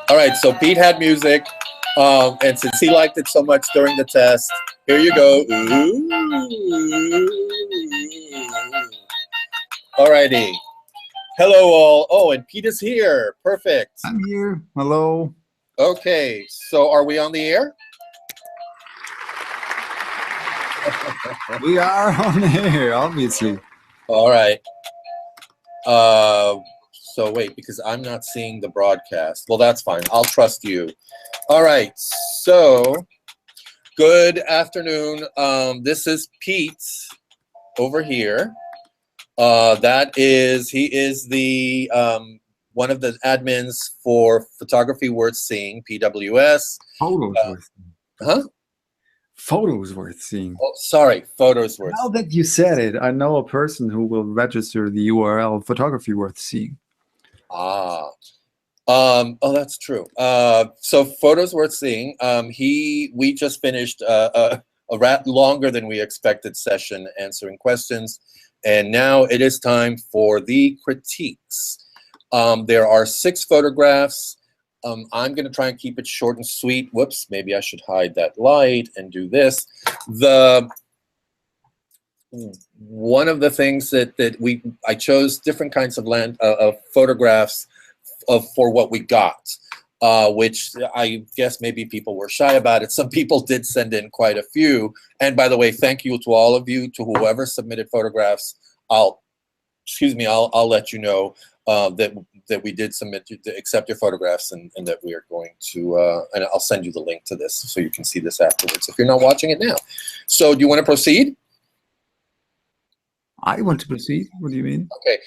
All right, so Pete had music, and since he liked it so much during the test, here you go. Ooh. All righty. Hello, all. Oh, and Pete is here. Perfect. I'm here. Hello. Okay, so are we on the air? We are on air, obviously. All right. So wait, because I'm not seeing the broadcast. Well, that's fine. I'll trust you. All right. So good afternoon. This is Pete over here. He is the one of the admins for Photography Worth Seeing, PWS. Photos worth seeing. Huh? Photos worth seeing. Oh, sorry, Photos Worth. Now that you said it, I know a person who will register the URL Photography Worth Seeing. Ah. Oh, that's true. So Photos Worth Seeing. We just finished a rat longer than we expected session answering questions, and now it is time for the critiques. There are 6 photographs. I'm going to try and keep it short and sweet. Whoops, maybe I should hide that light and do this. One of the things I chose different kinds of photographs for what we got, which I guess maybe people were shy about it. Some people did send in quite a few. And by the way, thank you to all of you, to whoever submitted photographs. I'll let you know that we did submit to accept your photographs, and that we are going to, and I'll send you the link to this so you can see this afterwards if you're not watching it now. So do you want to proceed? I want to proceed. What do you mean? Okay.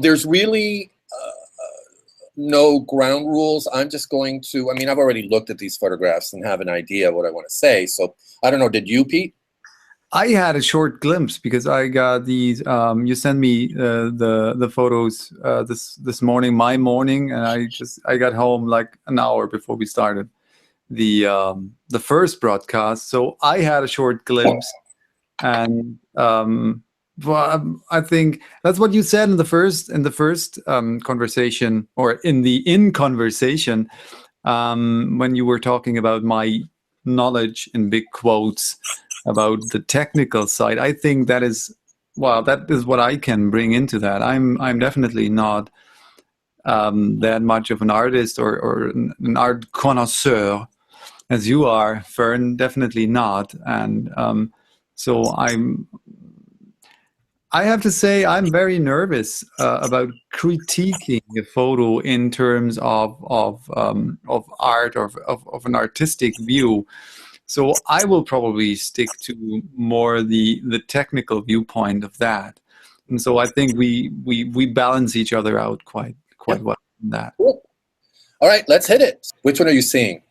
There's really no ground rules. I'm just going to, I've already looked at these photographs and have an idea of what I want to say. So I don't know, did you, Pete? I had a short glimpse because I got these. You sent me the photos this morning, my morning, and I got home like an hour before we started the first broadcast. So I had a short glimpse, and well, I think that's what you said in the first conversation, or in the InConversation, when you were talking about my knowledge in big quotes about the technical side. I think that is what I can bring into that. I'm definitely not that much of an artist or an art connoisseur as you are, Fern. Definitely not. And so I have to say I'm very nervous about critiquing a photo in terms of art or of an artistic view. So I will probably stick to more the technical viewpoint of that. And so I think we balance each other out quite well in that. Cool. All right, let's hit it. Which one are you seeing?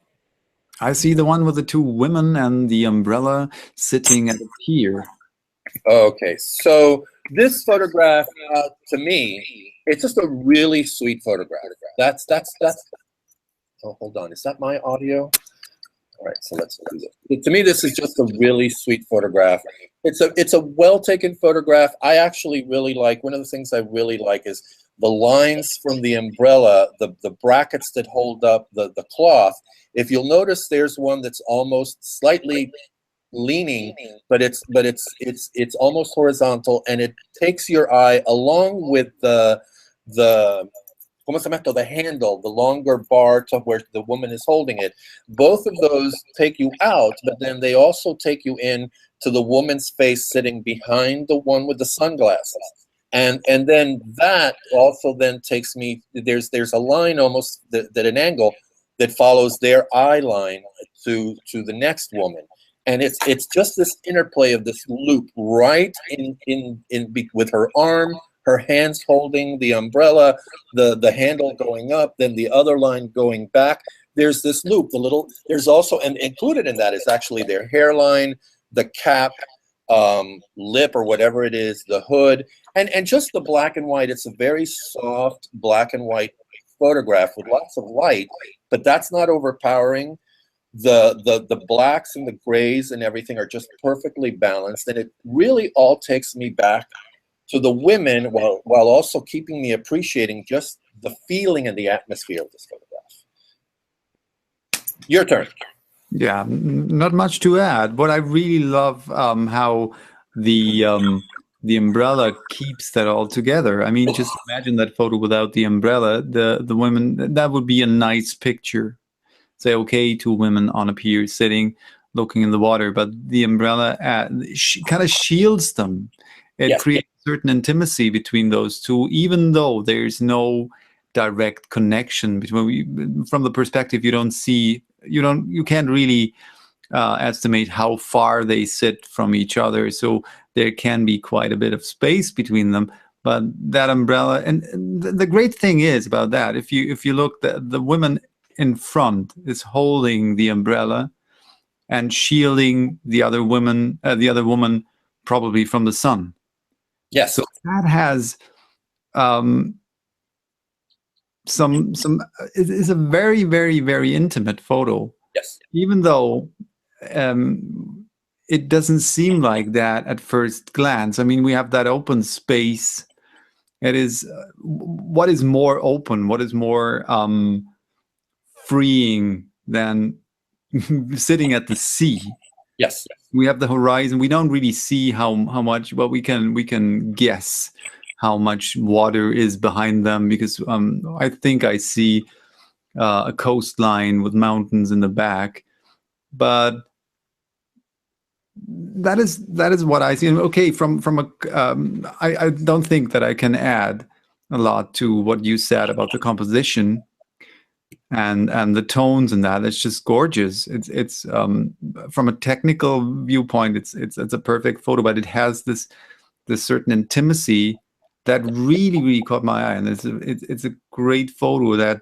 I see the one with the 2 women and the umbrella sitting at a pier. Okay, so this photograph, to me, it's just a really sweet photograph. That's. Oh, hold on. Is that my audio? All right, so let's do this. To me, this is just a really sweet photograph. It's a well-taken photograph. I actually really like, one of the things I really like is the lines from the umbrella, the brackets that hold up the cloth. If you'll notice, there's one that's almost slightly leaning, but it's almost horizontal, and it takes your eye along with the handle, the longer bar to where the woman is holding it. Both of those take you out, but then they also take you in to the woman's face sitting behind the one with the sunglasses. And then that also then takes me, there's a line almost that an angle that follows their eye line to the next woman. And it's just this interplay of this loop right in with her arm, her hands holding the umbrella, the handle going up, then the other line going back. There's this loop. There's also, and included in that is actually their hairline, the cap, lip or whatever it is, the hood, and just the black and white. It's a very soft black and white photograph with lots of light, but that's not overpowering. The blacks and the grays and everything are just perfectly balanced, and it really all takes me back to the women, while also keeping me appreciating just the feeling and the atmosphere of this photograph. Your turn. Yeah, not much to add. But I really love how the umbrella keeps that all together. I mean, just imagine that photo without the umbrella. The women, that would be a nice picture. Say, okay, two women on a pier sitting, looking in the water, but the umbrella kind of shields them. It Yes. creates a certain intimacy between those two, even though there's no direct connection between. From the perspective, you can't really estimate how far they sit from each other. So there can be quite a bit of space between them. But that umbrella, and the great thing is about that, if you look, the women in front is holding the umbrella and shielding the other woman probably from the sun. Yes. So that has some. It is a very, very, very intimate photo. Yes. Even though it doesn't seem like that at first glance. I mean, we have that open space. It is what is more open, what is more freeing than sitting at the sea. Yes. We have the horizon. We don't really see how much, but we can guess how much water is behind them, because I think I see a coastline with mountains in the back. But that is what I see. Okay, from a I don't think that I can add a lot to what you said about the composition and the tones and that. It's just gorgeous. It's from a technical viewpoint, it's a perfect photo, but it has this certain intimacy that really caught my eye, and it's a great photo. That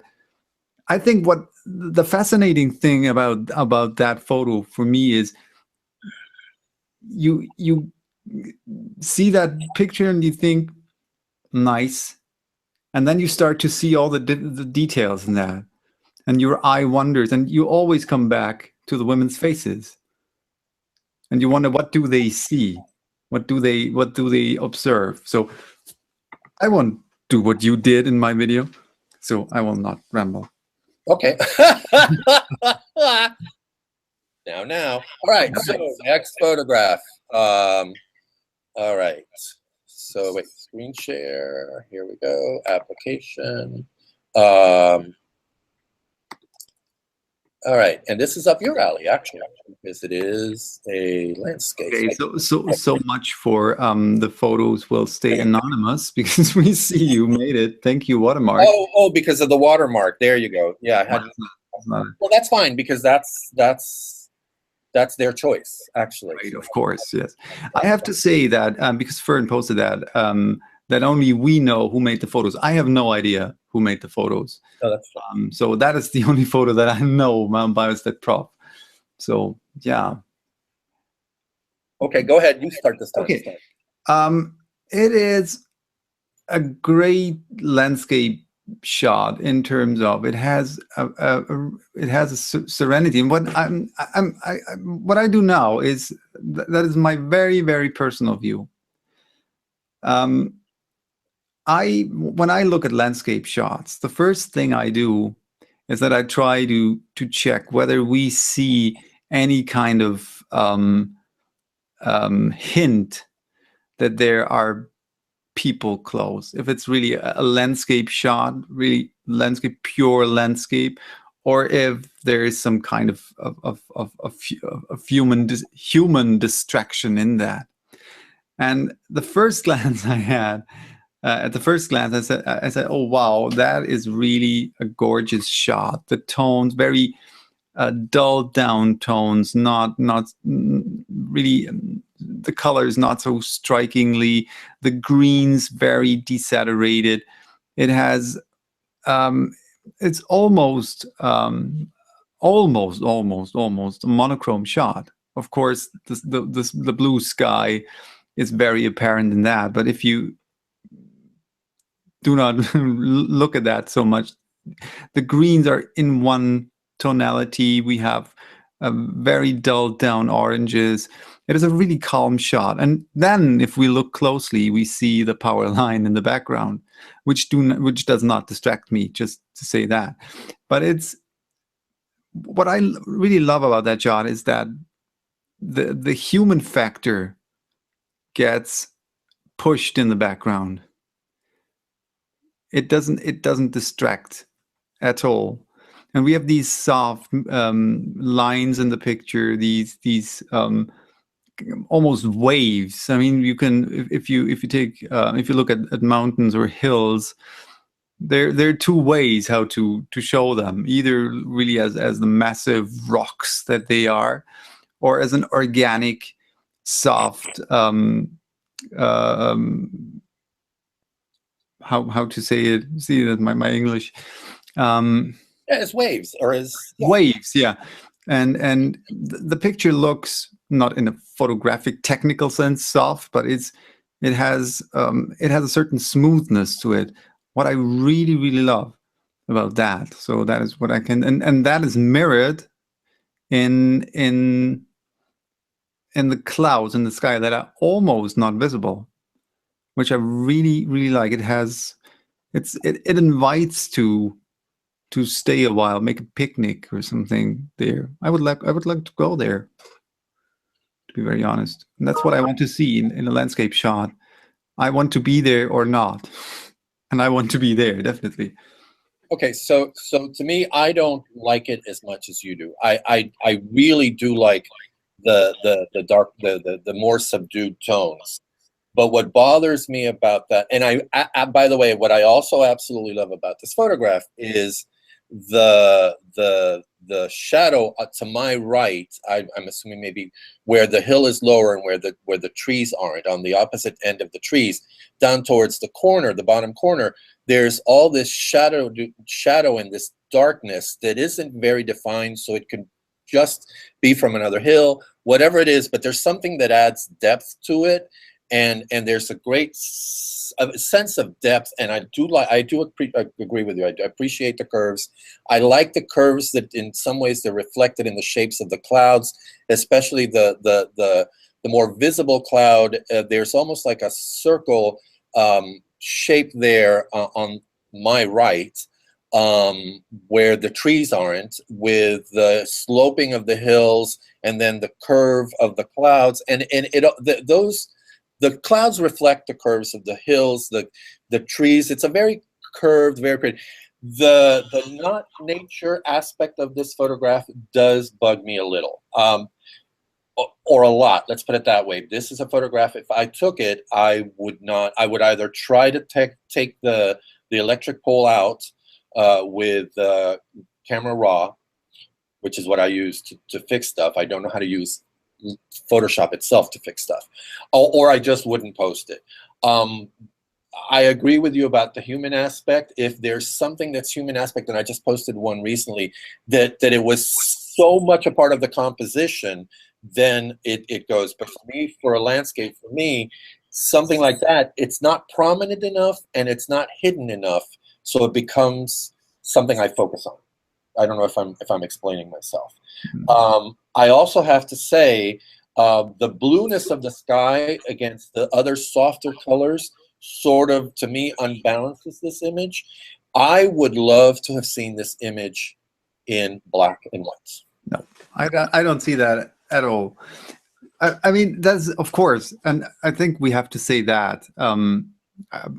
I think what the fascinating thing about that photo for me is you see that picture and you think nice, and then you start to see all the details in that, and your eye wanders, and you always come back to the women's faces, and you wonder, what do they see, what do they observe? So I won't do what you did in my video, so I will not ramble. Okay. Now. All right. So next photograph. All right. So wait, screen share. Here we go. Application. All right, and this is up your alley, actually, because it is a landscape. Okay, so much for the photos will stay anonymous because we see you made it. Thank you, watermark. Oh, because of the watermark. There you go. Yeah, I had. Well, that's fine, because that's their choice, actually. Right, of course, yes. I have to say that because Fern posted that that only we know who made the photos. I have no idea who made the photos. Oh, that's fine. So that is the only photo that I know, Mount Biostat Prof. So yeah. Okay, go ahead. You start this time. Okay. It is a great landscape shot in terms of it has a serenity, and what I do now is that is my very, very personal view. When I look at landscape shots, the first thing I do is that I try to check whether we see any kind of hint that there are people close. If it's really a landscape shot, really landscape, pure landscape, or if there is some kind of human distraction in that. And the first glance I had, at the first glance, I said, oh wow, that is really a gorgeous shot. The tones, very dulled down tones, not really. The colors not so strikingly. The greens very desaturated. It has, it's almost a monochrome shot. Of course, the blue sky is very apparent in that. But if you do not look at that so much, the greens are in one tonality. We have very dulled down oranges. It is a really calm shot. And then if we look closely, we see the power line in the background, which does not distract me, just to say that. But it's what I really love about that shot is that the human factor gets pushed in the background. It doesn't distract at all. And we have these soft lines in the picture, these almost waves. I mean, you can if you look at mountains or hills, there are two ways how to show them. Either really as the massive rocks that they are, or as an organic, soft how to say it? See that my English. Yeah, as waves or as waves, yeah. And the picture looks not in a photographic technical sense soft, but it has a certain smoothness to it. What I really, really love about that. So that is what I can, and that is mirrored in the clouds in the sky that are almost not visible, which I really, really like. It invites to stay a while, make a picnic or something there. I would like to go there, to be very honest. And that's what I want to see in a landscape shot. I want to be there or not. And I want to be there, definitely. Okay, so to me, I don't like it as much as you do. I really do like the dark, the more subdued tones. But what bothers me about that, and I by the way, what I also absolutely love about this photograph is the shadow to my right. I'm assuming maybe where the hill is lower and where the trees aren't, on the opposite end of the trees, down towards the corner, the bottom corner. There's all this shadow and this darkness that isn't very defined, so it could just be from another hill, whatever it is. But there's something that adds depth to it. And there's a great sense of depth, and I do agree with you. I appreciate the curves. I like the curves that, in some ways, they're reflected in the shapes of the clouds, especially the more visible cloud. There's almost like a circle shape there on my right, where the trees aren't, with the sloping of the hills, and then the curve of the clouds, and those. The clouds reflect the curves of the hills, the trees. It's a very curved, very pretty. The not nature aspect of this photograph does bug me a little, or a lot. Let's put it that way. This is a photograph. If I took it, I would either try to take the electric pole out with camera raw, which is what I use to fix stuff. I don't know how to use Photoshop itself to fix stuff, or I just wouldn't post it. I agree with you about the human aspect. If there's something that's human aspect, and I just posted one recently, that it was so much a part of the composition, then it goes. But for me, for a landscape, for me, something like that, it's not prominent enough and it's not hidden enough, so it becomes something I focus on. I don't know if I'm explaining myself. I also have to say, the blueness of the sky against the other softer colors sort of, to me, unbalances this image. I would love to have seen this image in black and white. No, I don't see that at all. I mean, that's, of course, and I think we have to say that.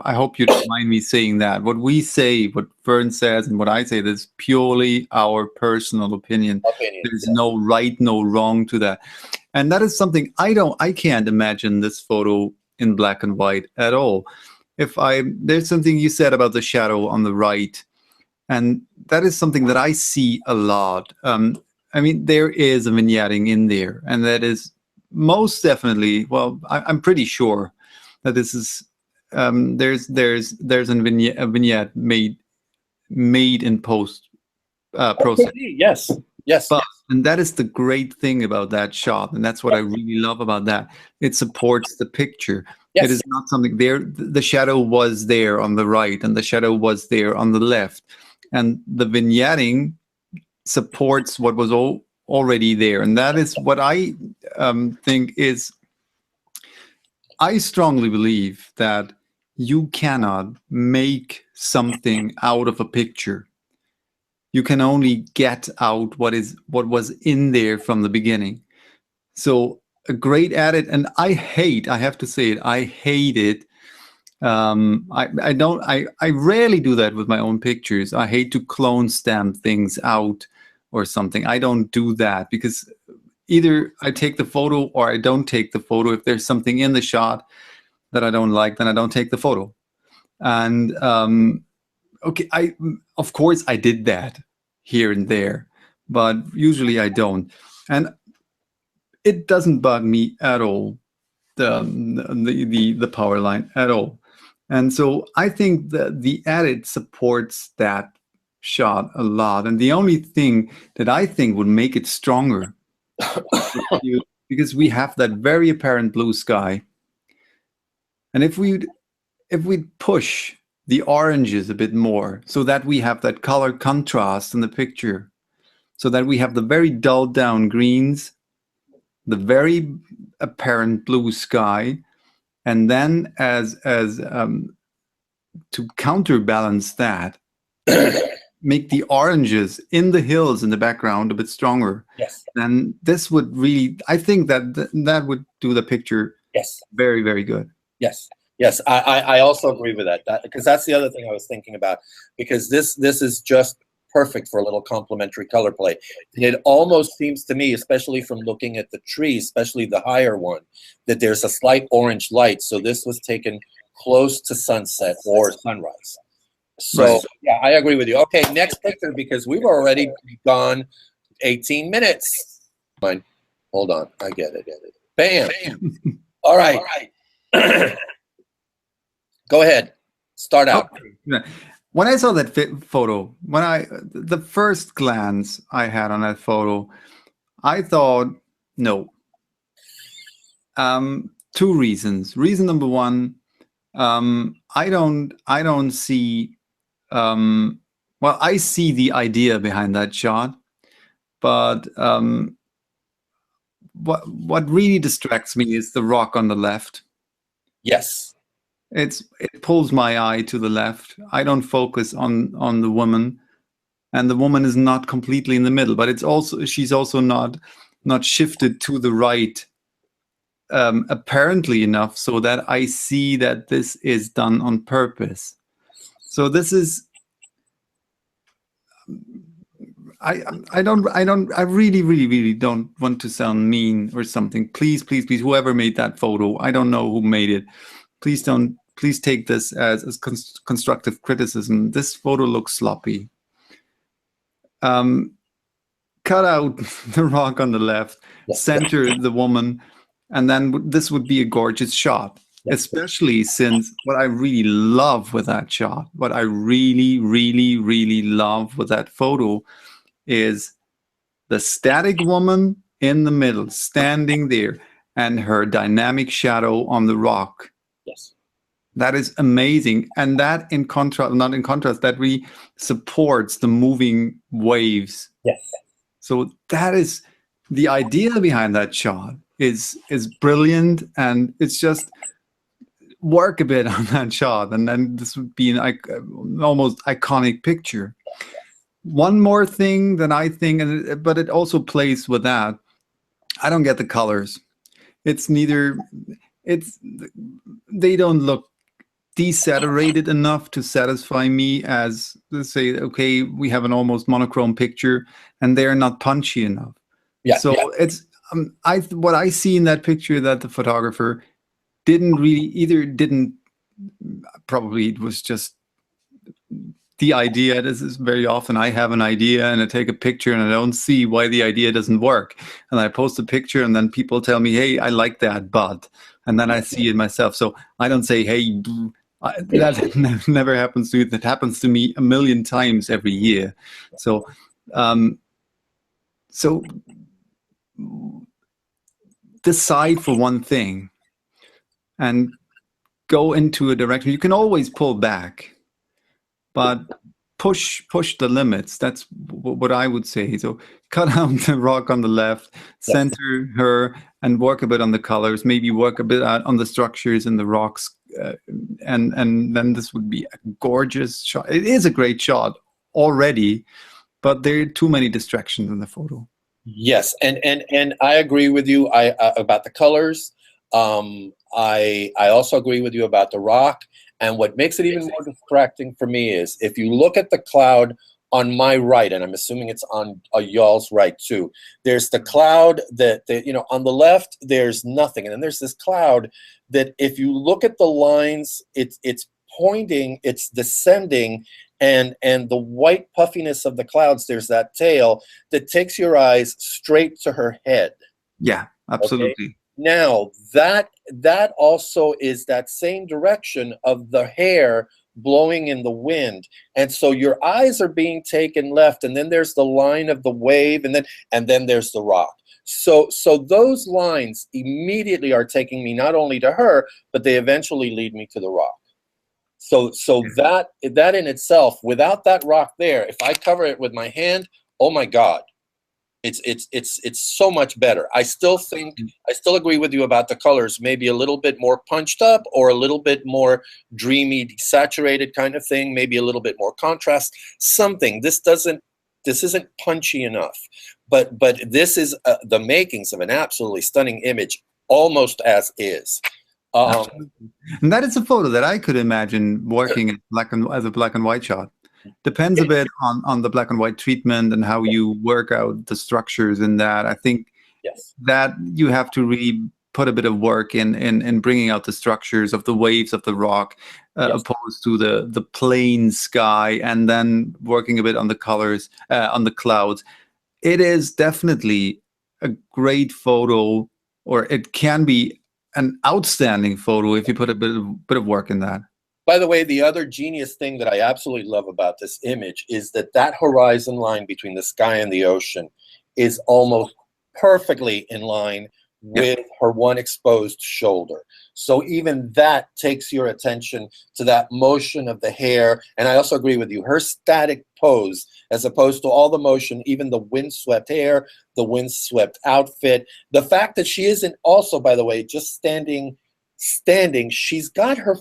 I hope you don't mind me saying that. What we say, what Vern says, and what I say, that's purely our personal opinion. There's no right, no wrong to that. And that is something I can't imagine this photo in black and white at all. There's something you said about the shadow on the right, and that is something that I see a lot. I mean, there is a vignetting in there, and that is most definitely, well, I'm pretty sure that this is, there's a vignette made in post process. Yes. And that is the great thing about that shot, and that's what I really love about that. It supports the picture. Yes. It is not something there. The shadow was there on the right, and the shadow was there on the left, and the vignetting supports what was already there. And that is what I think is, I strongly believe that you cannot make something out of a picture. You can only get out what was in there from the beginning. So a great edit, and I have to say it, I hate it. I rarely do that with my own pictures. I hate to clone stamp things out or something. I don't do that because either I take the photo or I don't take the photo. If there's something in the shot that I don't like, then I don't take the photo. And okay, of course I did that here and there, but usually I don't. And it doesn't bug me at all, the power line at all. And so I think that the edit supports that shot a lot. And the only thing that I think would make it stronger, because we have that very apparent blue sky, and if we push the oranges a bit more so that we have that color contrast in the picture, so that we have the very dulled down greens, the very apparent blue sky, and then as to counterbalance that, make the oranges in the hills in the background a bit stronger. Yes. Then this would really, I think that would do the picture very, very good. Yes. Yes, I also agree with that, because that's the other thing I was thinking about, because this is just perfect for a little complementary color play. And it almost seems to me, especially from looking at the tree, especially the higher one, that there's a slight orange light. So this was taken close to sunset or sunrise. So right. Yeah, I agree with you. Okay, next picture, because we've already gone 18 minutes. Fine. Hold on, I get it. Bam. All right. Go ahead. Start out. Okay. When I saw that photo, the first glance I had on that photo, I thought, no. Two reasons. Reason number one, I don't see. Well, I see the idea behind that shot, but what really distracts me is the rock on the left. Yes. It pulls my eye to the left. I don't focus on the woman, and the woman is not completely in the middle, but she's also not shifted to the right apparently enough so that I see that this is done on purpose. So this is I really don't want to sound mean or something. Please, whoever made that photo, I don't know who made it. Please take this as constructive criticism. This photo looks sloppy. Cut out the rock on the left, center the woman, and then this would be a gorgeous shot. Especially since what I really love with that shot, what I really love with that photo is the static woman in the middle, standing there, and her dynamic shadow on the rock. Yes. That is amazing. And that that really supports the moving waves. Yes. So that is the idea behind that shot is brilliant, and it's just work a bit on that shot, and then this would be an almost iconic picture. One more thing that I think, but it also plays with that, I don't get the colors. They don't look desaturated enough to satisfy me as, let's say, okay, we have an almost monochrome picture, and they're not punchy enough. Yeah. So it's what I see in that picture that the photographer probably it was just the idea. This is very often I have an idea and I take a picture and I don't see why the idea doesn't work, and I post a picture and then people tell me, hey, I like that, but, and then I see it myself. So I don't say, hey, that never happens to you. That happens to me a million times every year. So decide for one thing and go into a direction. You can always pull back, but push the limits. That's what I would say. So cut out the rock on the left, Yes. center her, and work a bit on the colors. Maybe work a bit on the structures and the rocks, and then this would be a gorgeous shot. It is a great shot already, but there are too many distractions in the photo. Yes, and I agree with you. About the colors. I also agree with you about the rock. And what makes it even more distracting for me is if you look at the cloud on my right, and I'm assuming it's on y'all's right too. There's the cloud that on the left there's nothing, and then there's this cloud that if you look at the lines, it's pointing, it's descending, and the white puffiness of the clouds. There's that tail that takes your eyes straight to her head. Yeah, absolutely. Okay? Now, that also is that same direction of the hair blowing in the wind. And so your eyes are being taken left, and then there's the line of the wave, and then there's the rock. So those lines immediately are taking me not only to her, but they eventually lead me to the rock. So that in itself, without that rock there, if I cover it with my hand, oh my God. It's so much better. I still agree with you about the colors, maybe a little bit more punched up or a little bit more dreamy, desaturated kind of thing, maybe a little bit more contrast, something. This isn't punchy enough, but this is the makings of an absolutely stunning image, almost as is. And that is a photo that I could imagine working as a black and white shot. Depends a bit on the black and white treatment and how you work out the structures in that. I think that you have to really put a bit of work in bringing out the structures of the waves of the rock, opposed to the plain sky, and then working a bit on the colors, on the clouds. It is definitely a great photo, or it can be an outstanding photo if you put a bit of work in that. By the way, the other genius thing that I absolutely love about this image is that horizon line between the sky and the ocean is almost perfectly in line with her one exposed shoulder. So even that takes your attention to that motion of the hair. And I also agree with you, her static pose, as opposed to all the motion, even the windswept hair, the windswept outfit. The fact that she isn't also, by the way, just standing, she's got her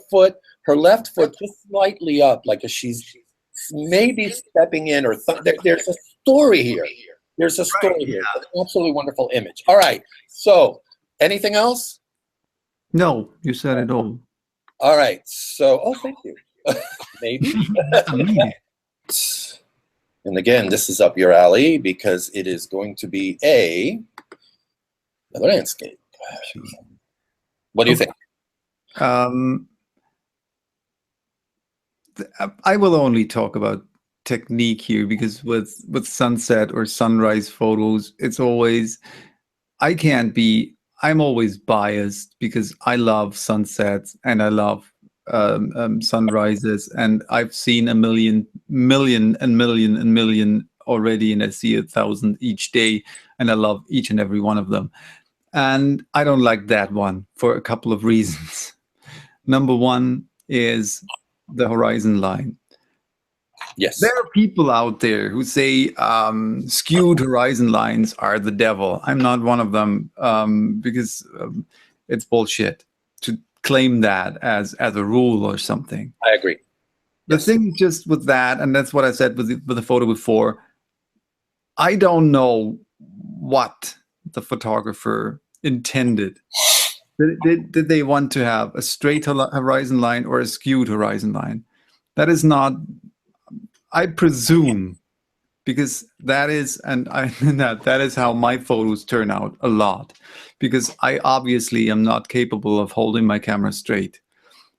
left foot just slightly up, like she's maybe stepping in, or there's a story here. There's a story here. It's an absolutely wonderful image. All right. So, anything else? No, you said it all. All right. So, thank you. Maybe. And again, this is up your alley because it is going to be another landscape. What do you think? I will only talk about technique here, because with sunset or sunrise photos, it's always, I'm always biased because I love sunsets and I love sunrises, and I've seen a million already, and I see 1,000 each day, and I love each and every one of them. And I don't like that one for a couple of reasons. Number one is the horizon line. Yes. There are people out there who say skewed horizon lines are the devil. I'm not one of them, because it's bullshit to claim that as a rule or something. I agree. The thing just with that, and that's what I said with the photo before, I don't know what the photographer intended. Did they want to have a straight horizon line or a skewed horizon line? That is not, I presume, because that is, and that is how my photos turn out a lot, because I obviously am not capable of holding my camera straight.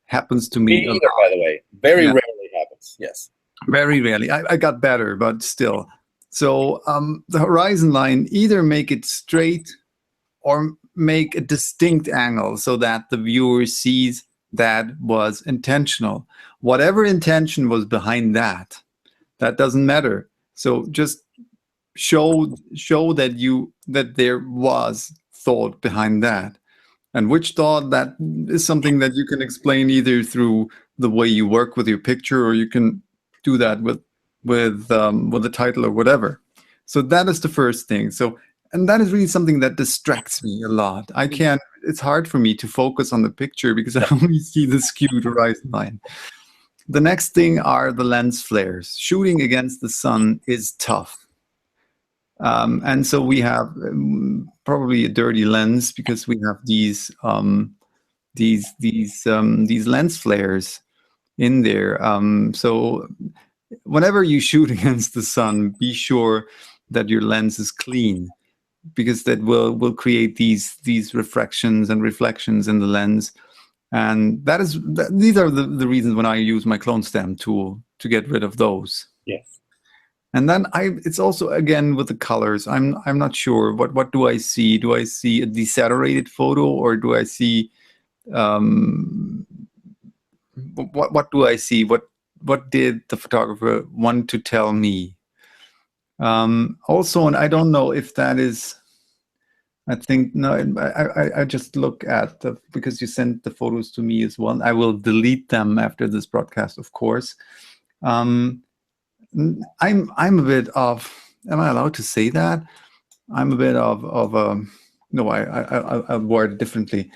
Happens to me either, by the way. Very rarely happens. Yes. Very rarely. I got better, but still. So the horizon line, either make it straight or make a distinct angle so that the viewer sees that was intentional. Whatever intention was behind that doesn't matter. So just show that there was thought behind that. And which thought, that is something that you can explain either through the way you work with your picture, or you can do that with with the title or whatever. So that is the first thing. So, and that is really something that distracts me a lot. I can't. It's hard for me to focus on the picture because I only see the skewed horizon line. The next thing are the lens flares. Shooting against the sun is tough. And so we have probably a dirty lens because we have these lens flares in there. So whenever you shoot against the sun, be sure that your lens is clean, because that will create these refractions and reflections in the lens. And these are the reasons when I use my clone stamp tool to get rid of those. Yes. And then it's also, again, with the colors, I'm not sure what do I see? Do I see a desaturated photo, or do I see what do I see? What did the photographer want to tell me? Also, and I don't know if that is, I think, no, I just look at because you sent the photos to me as well. I will delete them after this broadcast, of course. I'm a bit of, am I allowed to say that? I'm a bit of no, I'll word it differently.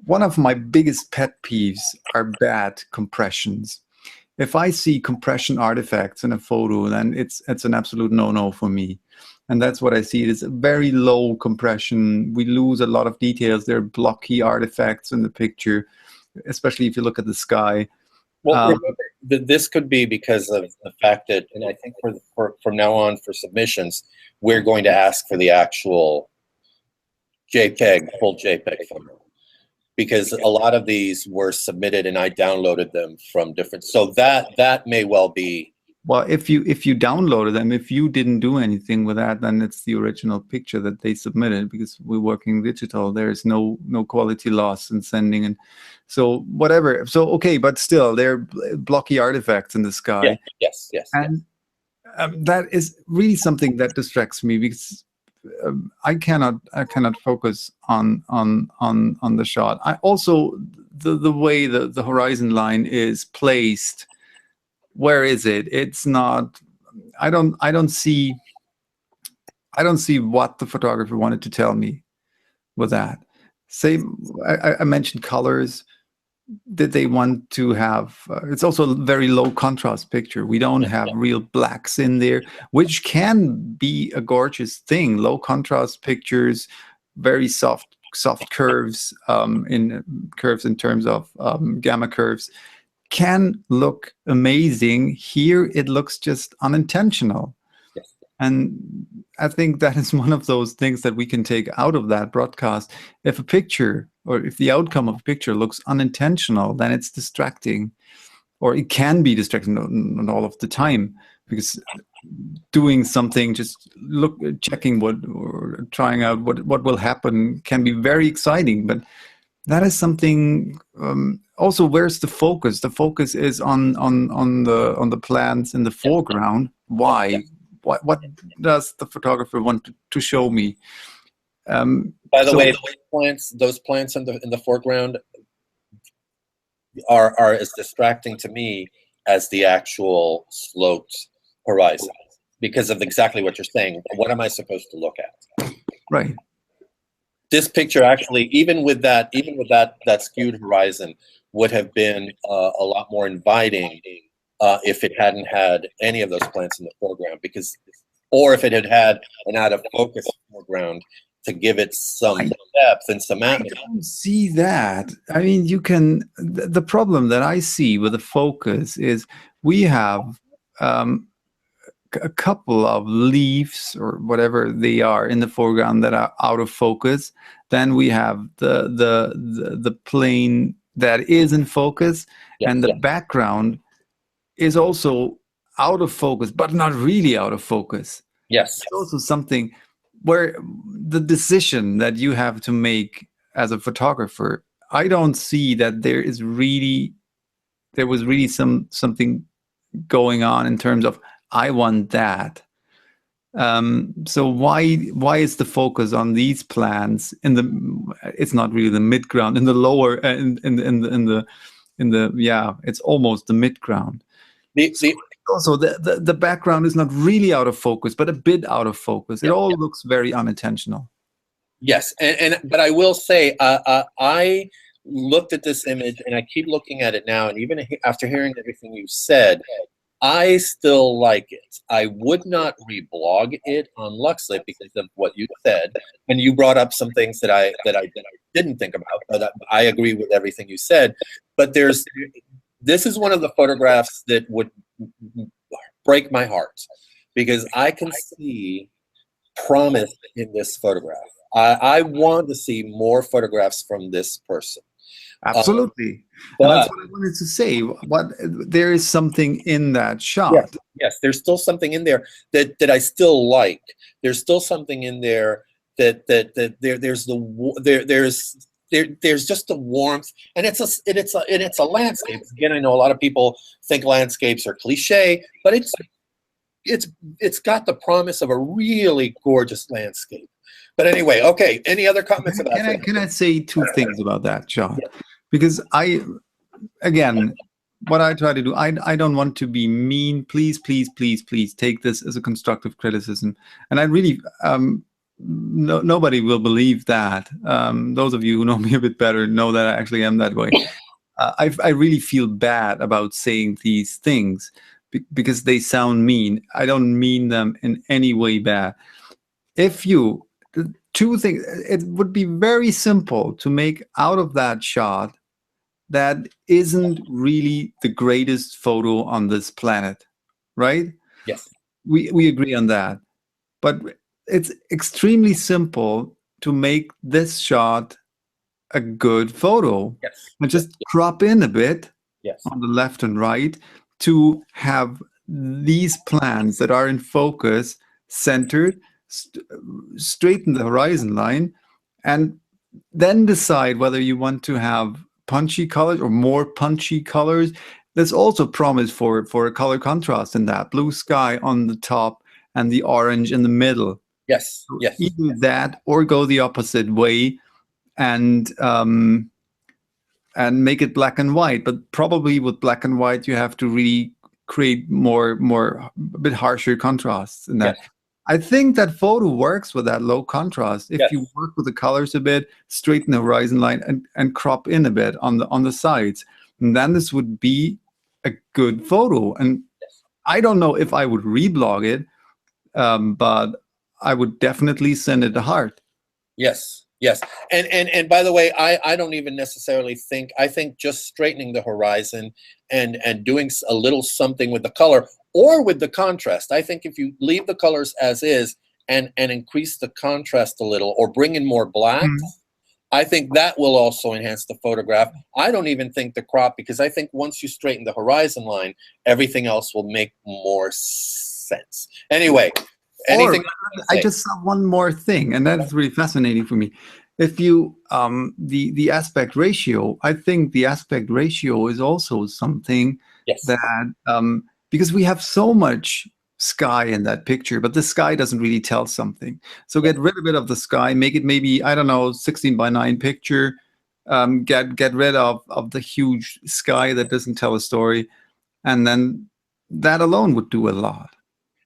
One of my biggest pet peeves are bad compressions. If I see compression artifacts in a photo, then it's an absolute no-no for me. And that's what I see. It is a very low compression. We lose a lot of details. There are blocky artifacts in the picture, especially if you look at the sky. Well, remember, this could be because of the fact that, and I think from now on for submissions, we're going to ask for the actual JPEG, full JPEG photo, because a lot of these were submitted and I downloaded them from different. So that may well be. Well, if you downloaded them, if you didn't do anything with that, then it's the original picture that they submitted, because we're working digital. There is no quality loss in sending, and so whatever. So okay, but still, they're blocky artifacts in the sky. Yes. And that is really something that distracts me, because I cannot focus on the shot. I also the way the horizon line is placed. Where is it? It's not. I don't see what the photographer wanted to tell me with that. Same. I mentioned colors. Did they want to have? It's also a very low contrast picture. We don't have real blacks in there, which can be a gorgeous thing. Low contrast pictures, very soft curves in terms of gamma curves, can look amazing. Here it looks just unintentional. Yes. And I think that is one of those things that we can take out of that broadcast. If a picture, or if the outcome of a picture looks unintentional, then it's distracting, or it can be distracting, not all of the time, because doing something, just checking or trying out what will happen can be very exciting. But that is something. Also, where's the focus? The focus is on the plants in the foreground. Why? What does the photographer want to show me? By the way, those plants in the foreground are as distracting to me as the actual sloped horizon, because of exactly what you're saying. What am I supposed to look at? Right. This picture actually, even with that skewed horizon, would have been a lot more inviting if it hadn't had any of those plants in the foreground, or if it had had an out of focus foreground to give it some depth and some atmosphere. I don't see that. I mean, you can. The problem that I see with the focus is we have a couple of leaves or whatever they are in the foreground that are out of focus. Then we have the plane that is in focus, and the background is also out of focus, but not really out of focus. Yes. It's also something where the decision that you have to make as a photographer, I don't see that there was really something going on in terms of, I want that. So why is the focus on these plants it's not really the midground, in the lower in the it's almost the midground. Also, the background is not really out of focus, but a bit out of focus. It all looks very unintentional. Yes, but I will say, I looked at this image, and I keep looking at it now, and even after hearing everything you said, I still like it. I would not reblog it on Luxlit because of what you said, and you brought up some things that I didn't think about, but I agree with everything you said. But this is one of the photographs that would break my heart because I can see promise in this photograph. I want to see more photographs from this person. Absolutely. And that's what I wanted to say. There is something in that shot. Yes, there's still something in there that I still like. There's still something in there there's just the warmth, and it's a landscape. Again, I know a lot of people think landscapes are cliche, but it's got the promise of a really gorgeous landscape. But anyway, okay. Any other comments about that? Can I say two things about that, John? Because again, what I try to do, I don't want to be mean. Please, please, please, please take this as a constructive criticism. And I really, nobody will believe that. Those of you who know me a bit better know that I actually am that way. I really feel bad about saying these things because they sound mean. I don't mean them in any way bad. Two things, it would be very simple to make out of that shot that isn't really the greatest photo on this planet, right? Yes. We agree on that. But it's extremely simple to make this shot a good photo. Yes. And just crop in a bit on the left and right to have these plants that are in focus centered, straighten the horizon line, and then decide whether you want to have punchy colors or more punchy colors. There's also promise for a color contrast in that blue sky on the top and the orange in the middle. Yes, yes. Either that or go the opposite way and make it black and white. But probably with black and white, you have to really create a bit harsher contrasts in that. Yes. I think that photo works with that low contrast. If you work with the colors a bit, straighten the horizon line and crop in a bit on the sides, and then this would be a good photo. And I don't know if I would reblog it, but I would definitely send it a heart. Yes. Yes, and by the way, I don't even necessarily think, I think just straightening the horizon and doing a little something with the color or with the contrast. I think if you leave the colors as is and increase the contrast a little or bring in more blacks, I think that will also enhance the photograph. I don't even think the crop, because I think once you straighten the horizon line, everything else will make more sense. Anyway. I just saw one more thing, and that is really fascinating for me. If you the aspect ratio, I think the aspect ratio is also something that because we have so much sky in that picture, but the sky doesn't really tell something. So get rid of it of the sky, make it maybe, I don't know, 16:9 picture. Get rid of the huge sky that doesn't tell a story, and then that alone would do a lot.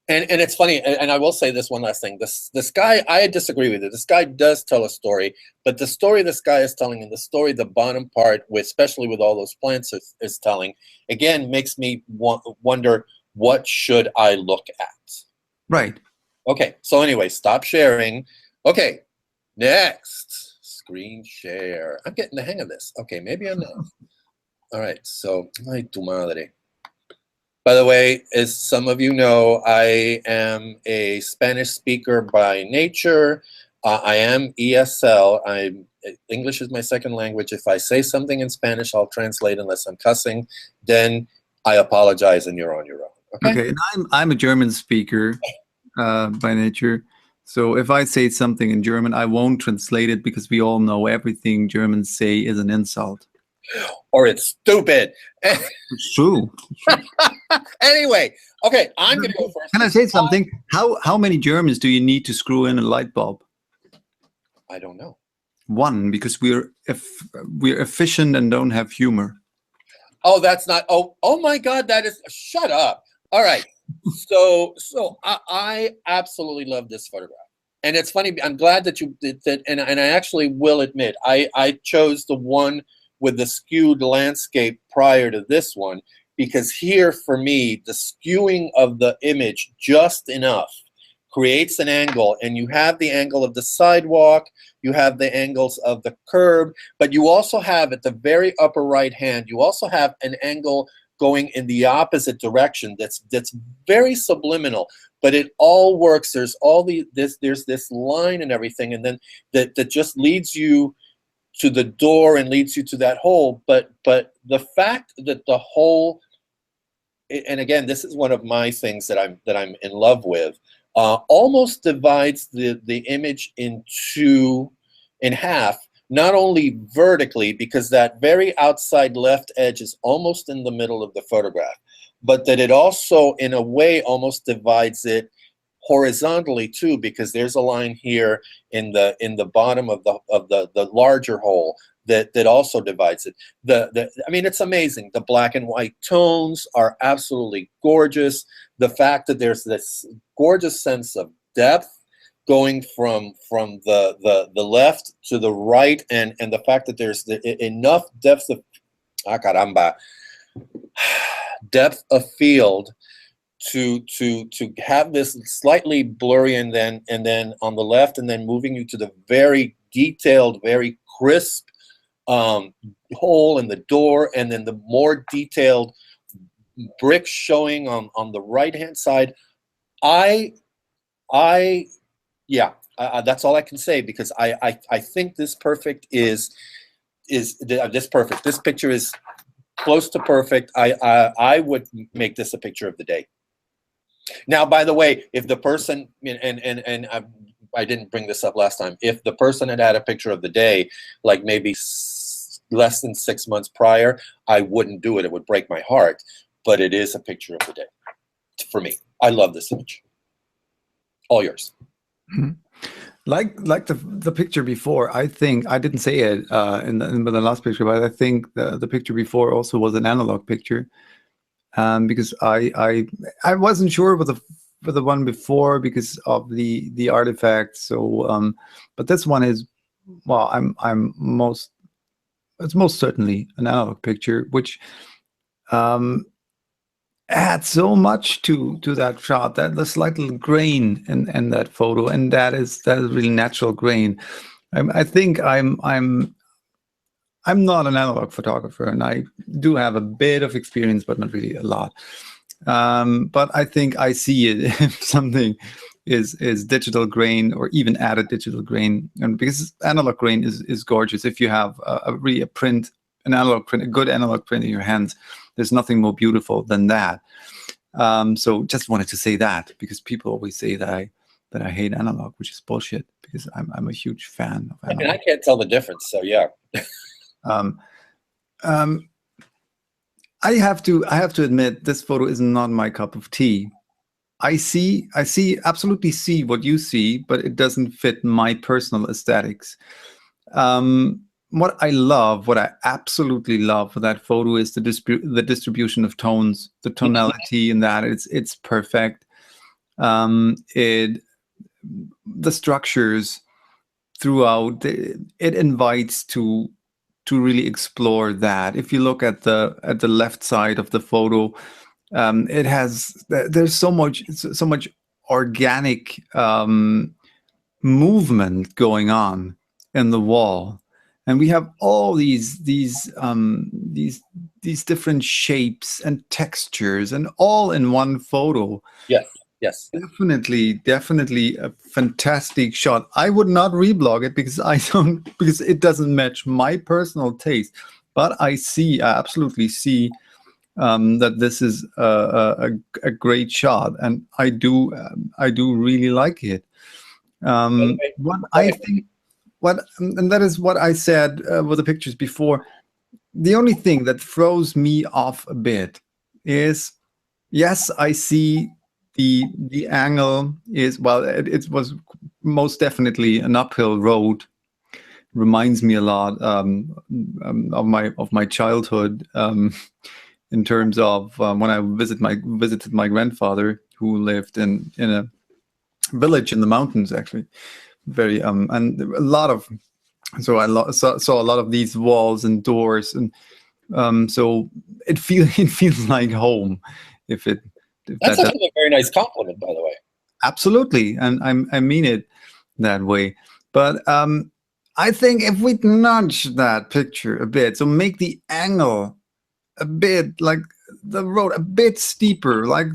And it's funny, and I will say this one last thing. The sky, I disagree with it. The sky does tell a story, but the story the sky is telling and the story the bottom part, especially with all those plants, is telling, again, makes me wonder, what should I look at? Right. Okay, so anyway, stop sharing. Okay, next, screen share. I'm getting the hang of this. Okay, maybe I'm not. All right, so, ay tu madre. By the way, as some of you know, I am a Spanish speaker by nature. I am ESL. English is my second language. If I say something in Spanish, I'll translate unless I'm cussing. Then I apologize, and you're on your own. Okay, and I'm a German speaker by nature. So if I say something in German, I won't translate it because we all know everything Germans say is an insult. Or it's stupid. It's true. Anyway, okay, I'm going to go first. Can I say something? How many Germans do you need to screw in a light bulb? I don't know. One, because we're efficient and don't have humor. Oh, that's not. Oh my God, that is. Shut up. All right. So I absolutely love this photograph. And it's funny, I'm glad that you did that, and I actually will admit, I chose the one with the skewed landscape prior to this one, because here for me, the skewing of the image just enough creates an angle, and you have the angle of the sidewalk, you have the angles of the curb, but you also have at the very upper right hand, you also have an angle going in the opposite direction that's very subliminal, but it all works. There's there's this line and everything, and then that just leads you to the door and leads you to that hole. But the fact that the hole, and again, this is one of my things that I'm in love with, almost divides the image in half, not only vertically, because that very outside left edge is almost in the middle of the photograph, but that it also, in a way, almost divides it horizontally too, because there's a line here in the bottom of the larger hole that also divides it. I mean, it's amazing. The black and white tones are absolutely gorgeous. The fact that there's this gorgeous sense of depth going from the left to the right, and the fact that there's enough depth of depth of field to have this slightly blurry, and then on the left, and then moving you to the very detailed, very crisp hole in the door, and then the more detailed bricks showing on the right hand side. Yeah, that's all I can say, because I think this perfect is this perfect. This picture is close to perfect. I would make this a picture of the day. Now, by the way, if the person, and I didn't bring this up last time, if the person had a picture of the day, like maybe less than 6 months prior, I wouldn't do it. It would break my heart. But it is a picture of the day for me. I love this image. All yours. Mm-hmm. Like the picture before, I think I didn't say it in the last picture, but I think the picture before also was an analog picture, because I wasn't sure with the one before because of the artifacts. So, but this one is, well, it's most certainly an analog picture, which adds so much to that shot, that the slight little grain in that photo, and that is really natural grain. I think I'm not an analog photographer, and I do have a bit of experience, but not really a lot. But I think I see it if something is digital grain, or even added digital grain, and because analog grain is gorgeous. If you have a good analog print in your hands, there's nothing more beautiful than that. So just wanted to say that, because people always say that I hate analog, which is bullshit, because I'm a huge fan of analog. And I can't tell the difference, so yeah. I have to admit, this photo is not my cup of tea. I absolutely see what you see, but it doesn't fit my personal aesthetics. What I absolutely love for that photo is the distribution of tones, the tonality in that. It's perfect. The structures throughout, it invites to really explore that. If you look at the left side of the photo, there's so much organic movement going on in the wall. And we have all these different shapes and textures, and all in one photo. Yes. Definitely a fantastic shot. I would not reblog it because it doesn't match my personal taste. But I absolutely see that this is a great shot, and I do really like it. And that is what I said with the pictures before. The only thing that throws me off a bit is, yes, I see the angle is, well, it was most definitely an uphill road. Reminds me a lot of my childhood, in terms of when I visited my grandfather, who lived in a village in the mountains, actually, very and a lot of, so I saw a lot of these walls and doors, and so it feels like home, if That's that actually a very nice compliment, by the way. absolutely, and I mean it that way. But I think if we nudge that picture a bit, so make the angle a bit, like the road a bit steeper, like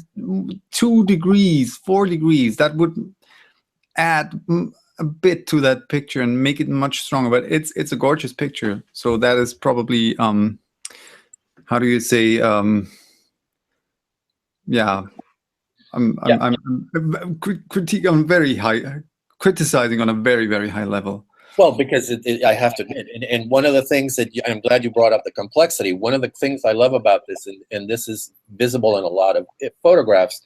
2 degrees, 4 degrees, that would add a bit to that picture and make it much stronger. But it's a gorgeous picture. So that is probably how do you say, yeah, I'm critique on very high, criticizing on a very, very high level. Well, because I have to admit, and one of the things that I'm glad you brought up the complexity. One of the things I love about this, and this is visible in a lot of photographs,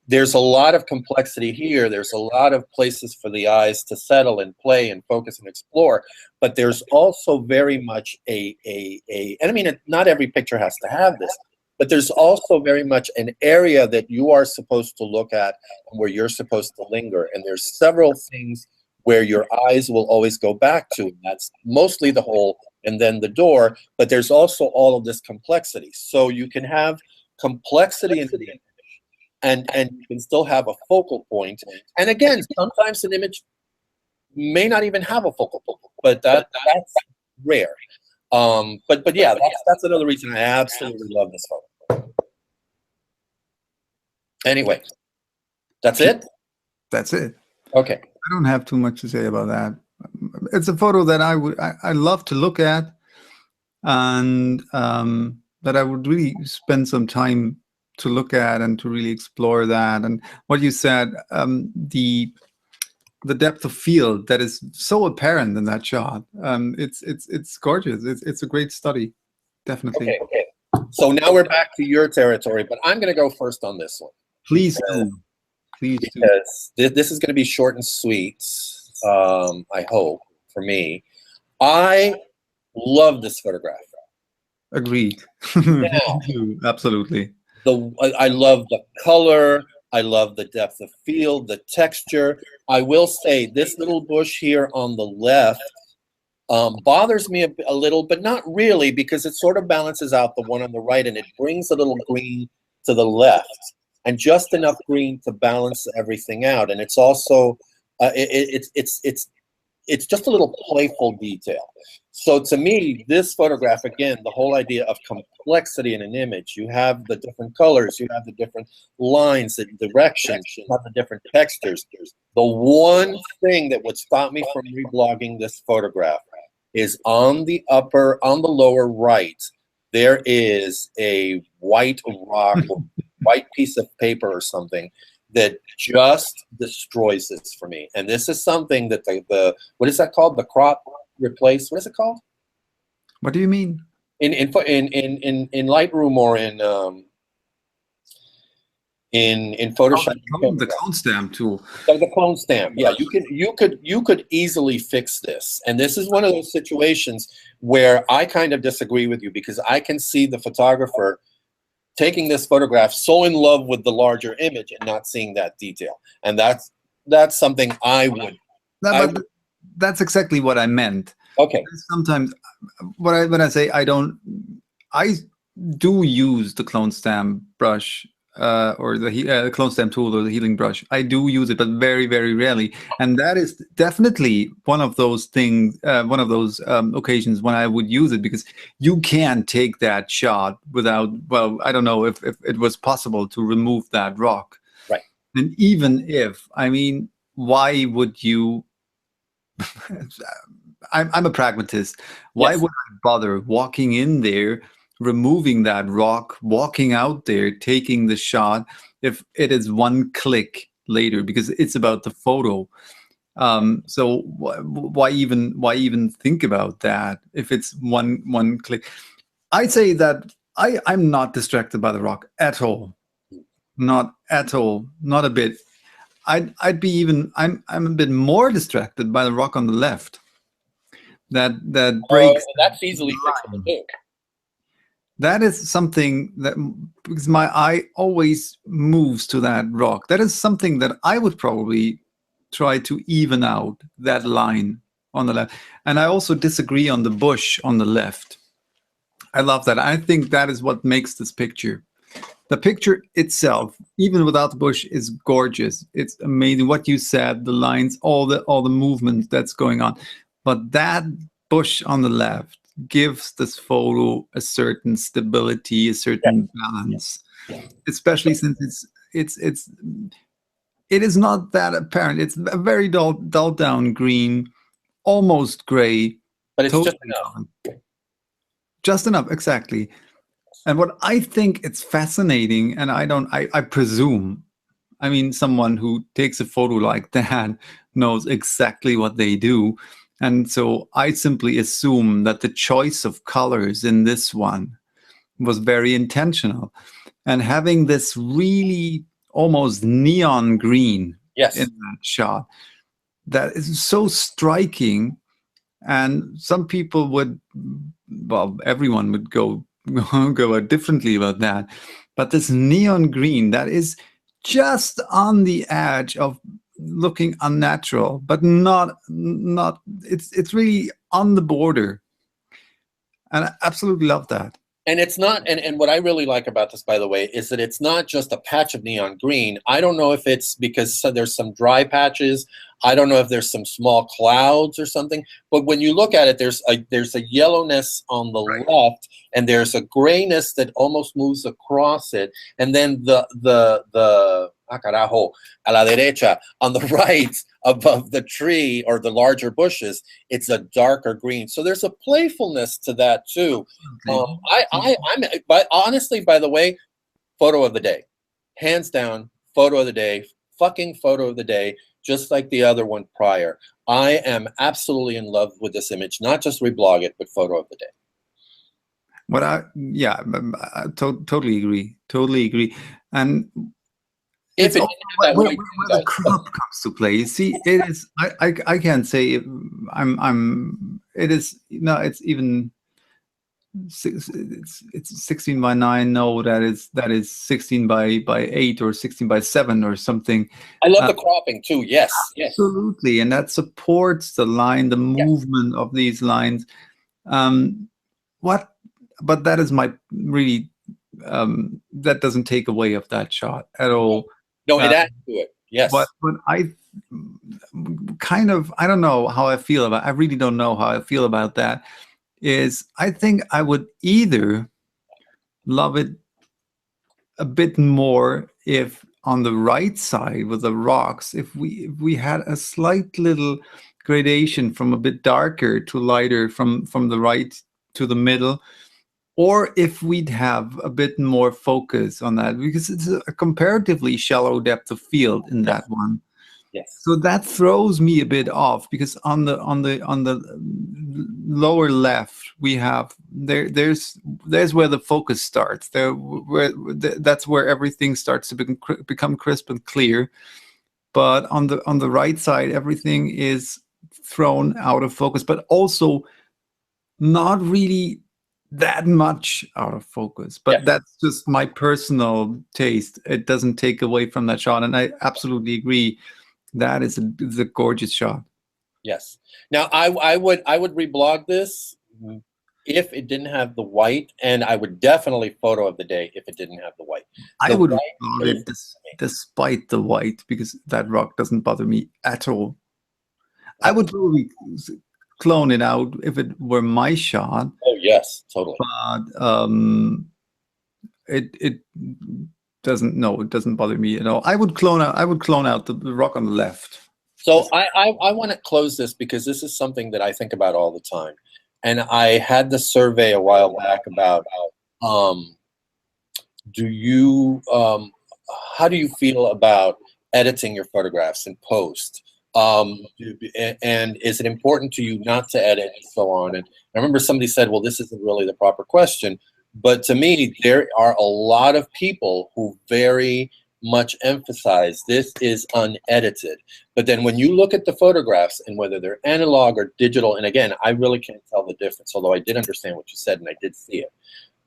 there's a lot of complexity here. There's a lot of places for the eyes to settle and play and focus and explore. But there's also very much and I mean, not every picture has to have this, but there's also very much an area that you are supposed to look at and where you're supposed to linger. And there's several things where your eyes will always go back to. And that's mostly the hole and then the door, but there's also all of this complexity. So you can have complexity in the image, and you can still have a focal point. And again, sometimes an image may not even have a focal point, but that's rare. But yeah, that's another reason I absolutely love this photo. Anyway, that's it? That's it. Okay. I don't have too much to say about that. It's a photo that I love to look at, and that I would really spend some time to look at and to really explore that. And what you said, the depth of field that is so apparent in that shot, it's gorgeous. It's a great study, definitely. Okay. So now we're back to your territory, but I'm going to go first on this one. Please do. Because this is going to be short and sweet, I hope, for me. I love this photograph. Agreed. Now, absolutely. I love the color. I love the depth of field, the texture. I will say this little bush here on the left bothers me a little, but not really, because it sort of balances out the one on the right, and it brings a little green to the left, and just enough green to balance everything out. And it's also it's just a little playful detail. So to me, this photograph, again, the whole idea of complexity in an image, you have the different colors, you have the different lines, the directions, you have the different textures. The one thing that would stop me from reblogging this photograph is on the lower right, there is a white rock, white piece of paper or something that just destroys this for me. And this is something that the what is that called? The crop replace. What is it called? What do you mean? In Lightroom or in Photoshop. The clone stamp tool. The clone stamp. Yeah, you could easily fix this. And this is one of those situations where I kind of disagree with you, because I can see the photographer taking this photograph so in love with the larger image and not seeing that detail. And that's something I would. That's exactly what I meant. Okay. Sometimes when I say I do use the clone stamp brush or the clone stamp tool or the healing brush. I do use it, but very, very rarely. And that is definitely one of those things, one of those occasions when I would use it, because you can take that shot without, well, I don't know if it was possible to remove that rock. Right. And even if, I mean, why would you, I'm a pragmatist. Why would I bother walking in there, removing that rock, walking out there, taking the shot, if it is one click later, because it's about the photo. So why even think about that if it's one click? I'd say that I'm not distracted by the rock at all. Not at all. Not a bit. I'd be even, I'm a bit more distracted by the rock on the left. That breaks. That's easily fixable too. That is something that, because my eye always moves to that rock, that is something that I would probably try to even out, that line on the left. And I also disagree on the bush on the left. I love that. I think that is what makes this picture. The picture itself, even without the bush, is gorgeous. It's amazing what you said, the lines, all the movement that's going on. But that bush on the left gives this photo a certain stability, a certain balance, especially since it is not that apparent. It's a very dull down green, almost gray, But it's totally just enough. just enough, exactly. And what I think it's fascinating, and I presume, I mean, someone who takes a photo like that knows exactly what they do. And so I simply assume that the choice of colors in this one was very intentional. And having this really almost neon green Yes. in that shot, that is so striking. And some people would, well, everyone would go differently about that. But this neon green, that is just on the edge of looking unnatural, but not it's really on the border. And I absolutely love that. And it's not, and what I really like about this, by the way, is that it's not just a patch of neon green. I don't know if it's because there's some dry patches. I don't know if there's some small clouds or something. But when you look at it, there's a yellowness on the left, and there's a grayness that almost moves across it. And then the carajo, a la derecha, on the right, above the tree or the larger bushes, it's a darker green. So there's a playfulness to that too. But honestly, by the way, photo of the day, hands down, photo of the day, fucking photo of the day, just like the other one prior. I am absolutely in love with this image, not just reblog it, but photo of the day. What I totally agree. Totally agree. And If it where the crop comes to play. You see, it is. I can't say It is. No, it's even. It's 16 by 9. No, that is 16 by 8 or 16 by 7 or something. I love the cropping too. Yes, absolutely, yes. And that supports the line, the movement of these lines. But that is my really. That doesn't take away of that shot at all. No, it adds to it. Yes. But I kind of, I don't know how I feel about. I really don't know how I feel about that. Is I think I would either love it a bit more if on the right side with the rocks, if we had a slight little gradation from a bit darker to lighter from the right to the middle, or if we'd have a bit more focus on that, because it's a comparatively shallow depth of field in that one. Yes. So that throws me a bit off, because on the lower left we have there's where the focus starts. That's where everything starts to become crisp and clear. But on the right side, everything is thrown out of focus, but also not really that much out of focus. But that's just my personal taste. It doesn't take away from that shot, and I absolutely agree. That is a gorgeous shot. Yes. Now I would reblog this if it didn't have the white, and I would definitely photo of the day if it didn't have the white. I would reblog it despite the white, because that rock doesn't bother me at all. I would probably clone it out if it were my shot. Oh yes, totally. But it doesn't. No, it doesn't bother me at all. I would clone out the rock on the left. So I want to close this, because this is something that I think about all the time. And I had this survey a while back about how do you feel about editing your photographs in post? And is it important to you not to edit, and so on? And I remember somebody said, well, this isn't really the proper question. But to me, there are a lot of people who very much emphasize this is unedited. But then when you look at the photographs, and whether they're analog or digital, and again, I really can't tell the difference, although I did understand what you said and I did see it.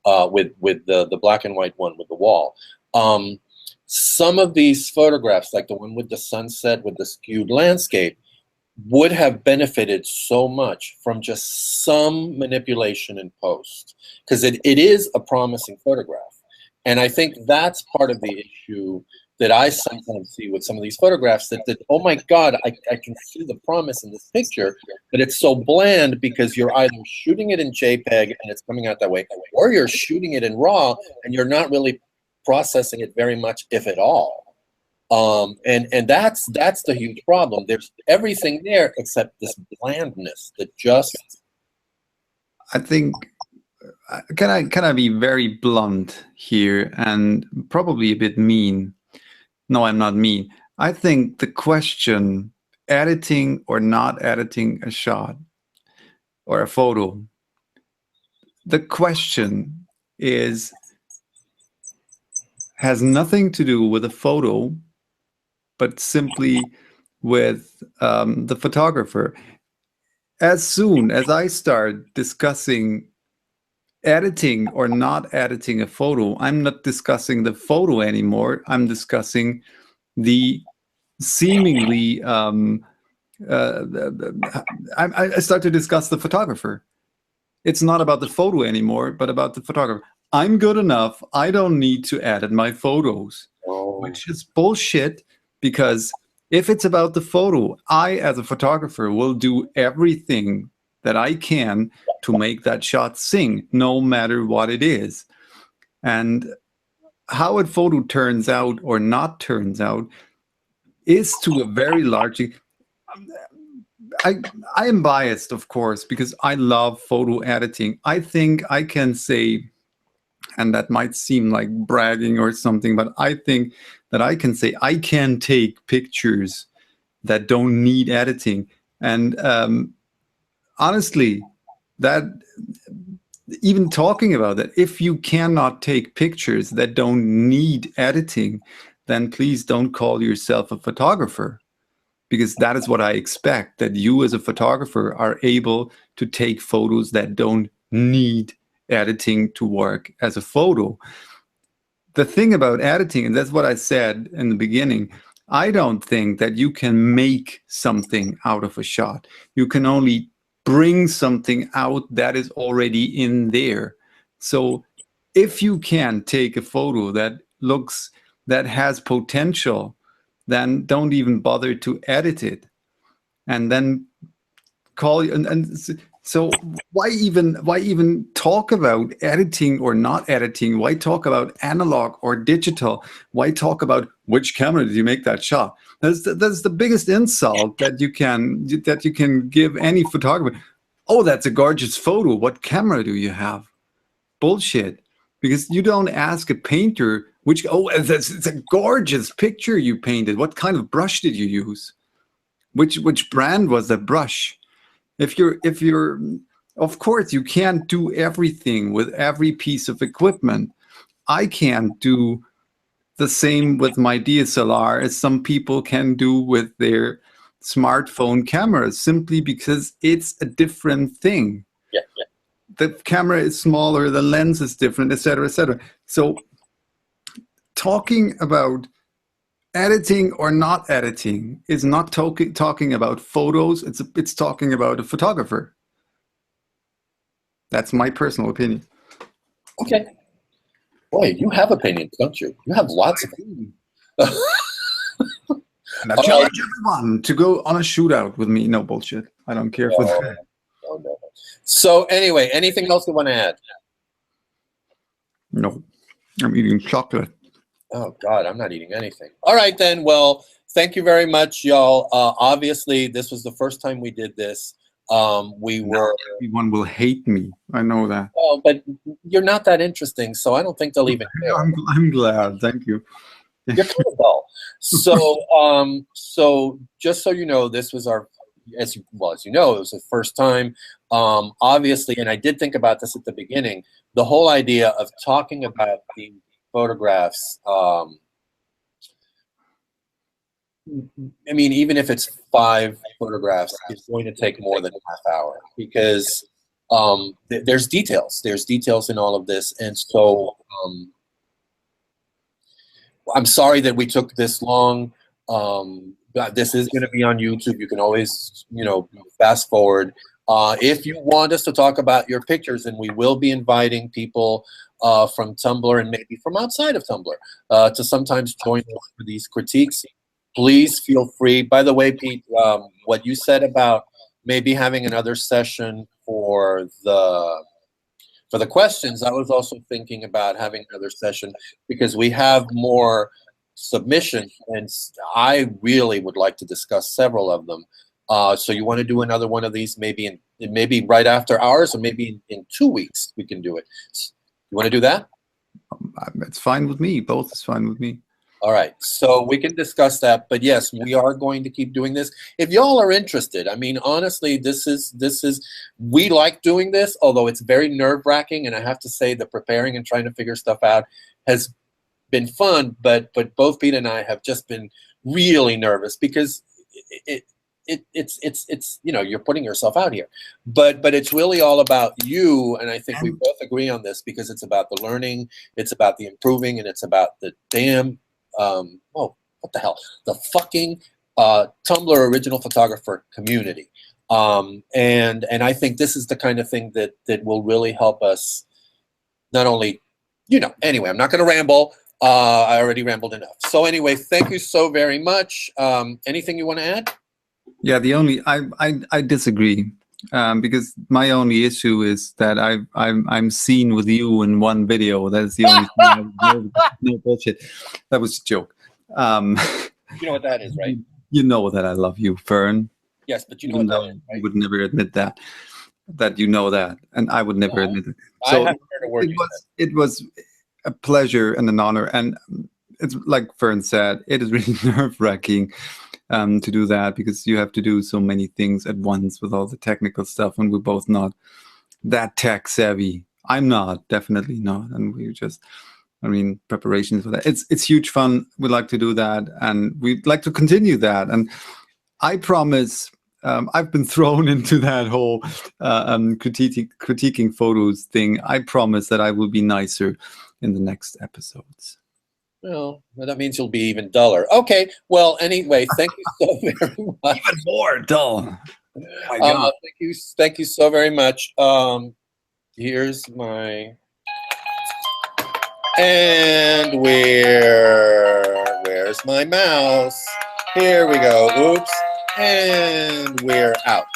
with the black and white one with the wall. Some of these photographs, like the one with the sunset with the skewed landscape, would have benefited so much from just some manipulation in post, because it is a promising photograph. And I think that's part of the issue that I sometimes see with some of these photographs, that oh my God, I can see the promise in this picture, but it's so bland because you're either shooting it in JPEG and it's coming out that way, or you're shooting it in RAW and you're not really processing it very much, if at all. And that's the huge problem. There's everything there except this blandness that just. I think, can I be very blunt here and probably a bit mean? No, I'm not mean. I think the question, editing or not editing a shot or a photo, the question has nothing to do with the photo, but simply with the photographer. As soon as I start discussing editing or not editing a photo, I'm not discussing the photo anymore. I'm discussing the seemingly, I start to discuss the photographer. It's not about the photo anymore, but about the photographer. I'm good enough. I don't need to edit my photos, which is bullshit, because if it's about the photo, I, as a photographer, will do everything that I can to make that shot sing, no matter what it is. And how a photo turns out or not turns out is, to a very large, I am biased, of course, because I love photo editing. I think I can say, and that might seem like bragging or something, but I think that I can say I can take pictures that don't need editing. And honestly, that, even talking about that, if you cannot take pictures that don't need editing, then please don't call yourself a photographer, because that is what I expect, that you as a photographer are able to take photos that don't need editing to work as a photo. The thing about editing, and that's what I said in the beginning, I don't think that you can make something out of a shot. You can only bring something out that is already in there. So if you can take a photo that has potential, then don't even bother to edit it. And then so why even talk about editing or not editing? Why talk about analog or digital? Why talk about which camera did you make that shot? That's the biggest insult that you can give any photographer. Oh, that's a gorgeous photo. What camera do you have? Bullshit. Because you don't ask a painter it's a gorgeous picture you painted. What kind of brush did you use? Which brand was the brush? If you're, of course, you can't do everything with every piece of equipment. I can't do the same with my DSLR as some people can do with their smartphone cameras, simply because it's a different thing. Yeah. The camera is smaller, the lens is different, etc., etc. So talking about editing or not editing is not talking about photos. It's talking about a photographer. That's my personal opinion. Okay. Boy, you have opinions, don't you? You have lots of opinions. And I challenge everyone to go on a shootout with me. No, bullshit. I don't care for that. No. So anyway, anything else you want to add? No. I'm eating chocolate. Oh, God, I'm not eating anything. All right, then. Well, thank you very much, y'all. Obviously, this was the first time we did this. Everyone will hate me. I know that. Oh, but you're not that interesting, so I don't think they'll even care. I'm glad. Thank you. You're kind of dull. So, so just so you know, this was our, as you know, it was the first time. Obviously, and I did think about this at the beginning, the whole idea of talking about the photographs. I mean, even if it's 5 photographs, it's going to take more than a half hour, because there's details. There's details in all of this, and so I'm sorry that we took this long. This is going to be on YouTube. You can always, fast forward. If you want us to talk about your pictures, and we will be inviting people from Tumblr and maybe from outside of Tumblr to sometimes join us for these critiques, please feel free. By the way, Pete, what you said about maybe having another session for the questions, I was also thinking about having another session because we have more submissions, and I really would like to discuss several of them. So you want to do another one of these, maybe maybe right after ours, or maybe in 2 weeks we can do it. You want to do that? It's fine with me. Both is fine with me. All right, so we can discuss that, but yes, we are going to keep doing this. If y'all are interested, I mean, honestly, we like doing this, although it's very nerve-wracking, and I have to say the preparing and trying to figure stuff out has been fun, but both Pete and I have just been really nervous because it's you're putting yourself out here, but it's really all about you, and I think we both agree on this because it's about the learning, it's about the improving, and it's about the damn what the hell, the fucking Tumblr original photographer community, and I think this is the kind of thing that will really help us. Not only, anyway, I'm not going to ramble. I already rambled enough. So anyway, thank you so very much. Anything you want to add? Yeah, I disagree because my only issue is that I'm seen with you in one video. That's the only thing. No bullshit. That was a joke. You know what that is, right? You know that I love you, Fern. Yes, but you know what that is, right? You would never admit that you know that, and I would never admit it. So I haven't heard a word you said. It was a pleasure and an honor, and it's like Fern said, it is really nerve-wracking to do that because you have to do so many things at once with all the technical stuff, and we're both not that tech savvy. I'm not, definitely not, and we just, preparations for that. It's huge fun. We like to do that, and we'd like to continue that. And I promise, I've been thrown into that whole critiquing photos thing. I promise that I will be nicer in the next episodes. Well, that means you'll be even duller. Okay. Well, anyway, thank you so very much. Even more dull. Oh my God. Thank you so very much. Here's my, and where's my mouse? Here we go. Oops. And we're out.